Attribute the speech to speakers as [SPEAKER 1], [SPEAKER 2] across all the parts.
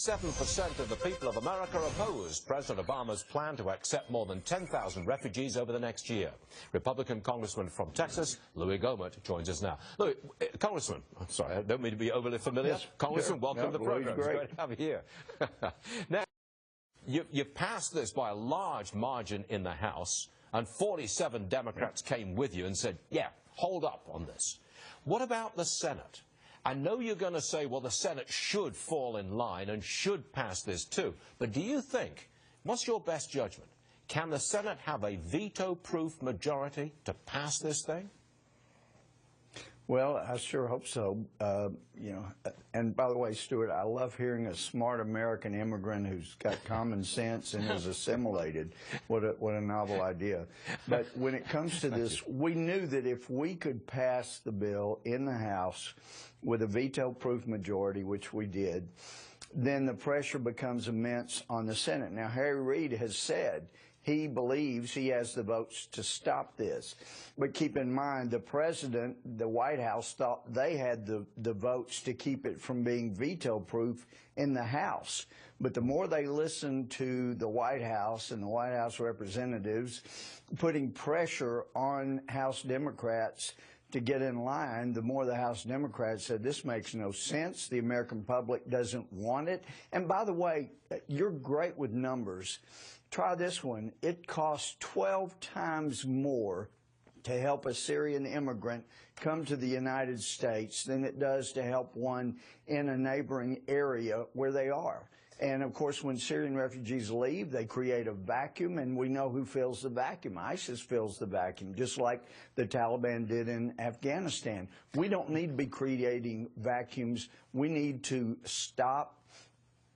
[SPEAKER 1] 7% of the people of America oppose President Obama's plan to accept more than 10,000 refugees over the next year. Republican Congressman from Texas, Louie Gohmert, joins us now. Louie, Congressman, I'm sorry, I don't mean to be overly familiar.
[SPEAKER 2] Yes,
[SPEAKER 1] Congressman, welcome to the program.
[SPEAKER 2] Great.
[SPEAKER 1] It's great to have you here. Now, you passed this by a large margin in the House, and 47 Democrats came with you and said, yeah, hold up on this. What about the Senate? I know you're going to say, well, the Senate should fall in line and should pass this too. But do you think, what's your best judgment? Can the Senate have a veto-proof majority to pass this thing?
[SPEAKER 2] Well, I sure hope so. And by the way, Stuart, I love hearing a smart American immigrant who's got common sense and is assimilated. What a novel idea. But when it comes to this, we knew that if we could pass the bill in the House with a veto-proof majority, which we did, then the pressure becomes immense on the Senate. Now, Harry Reid has said he believes he has the votes to stop this. But keep in mind, the president, the White House, thought they had the votes to keep it from being veto-proof in the House. But the more they listened to the White House and the White House representatives putting pressure on House Democrats to get in line, the more the House Democrats said, this makes no sense. The American public doesn't want it. And by the way, you're great with numbers. Try this one. It costs 12 times more to help a Syrian immigrant come to the United States than it does to help one in a neighboring area where they are. And, of course, when Syrian refugees leave, they create a vacuum, and we know who fills the vacuum. ISIS fills the vacuum, just like the Taliban did in Afghanistan. We don't need to be creating vacuums. We need to stop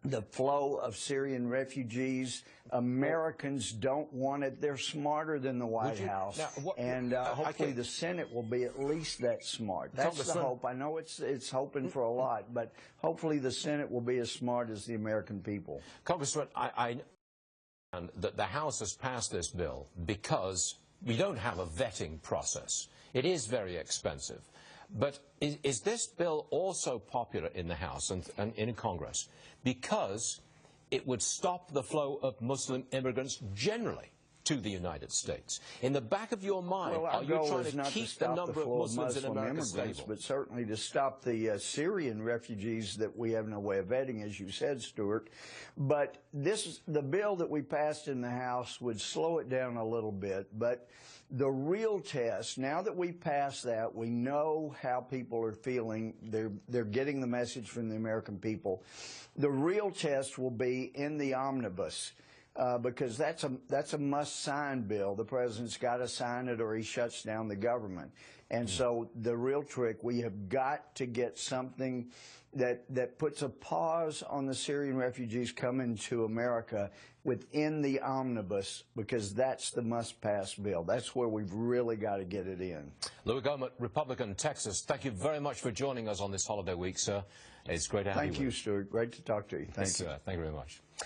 [SPEAKER 2] the flow of Syrian refugees. Americans don't want it. They're smarter than the White House. Now, hopefully the Senate will be at least that smart. That's the hope. I know it's hoping for a lot, but hopefully the Senate will be as smart as the American people.
[SPEAKER 1] Congressman, I know that the House has passed this bill because we don't have a vetting process. It is very expensive. But is this bill also popular in the House and in Congress because it would stop the flow of Muslim immigrants generally to the United States? In the back of your mind, are you trying to keep the number of Muslims in America stable?
[SPEAKER 2] But certainly to stop the Syrian refugees that we have no way of vetting, as you said, Stuart. But the bill that we passed in the House would slow it down a little bit. But the real test, now that we passed that, we know how people are feeling. They're getting the message from the American people. The real test will be in the omnibus. Because that's a must-sign bill. The president's got to sign it or he shuts down the government. And so the real trick, we have got to get something that puts a pause on the Syrian refugees coming to America within the omnibus, because that's the must-pass bill. That's where we've really got to get it in.
[SPEAKER 1] Louie Gohmert, Republican, Texas, thank you very much for joining us on this holiday week, sir. It's great to have you.
[SPEAKER 2] Thank you, Stuart. Great to talk to you. Thank you.
[SPEAKER 1] Thank you very much.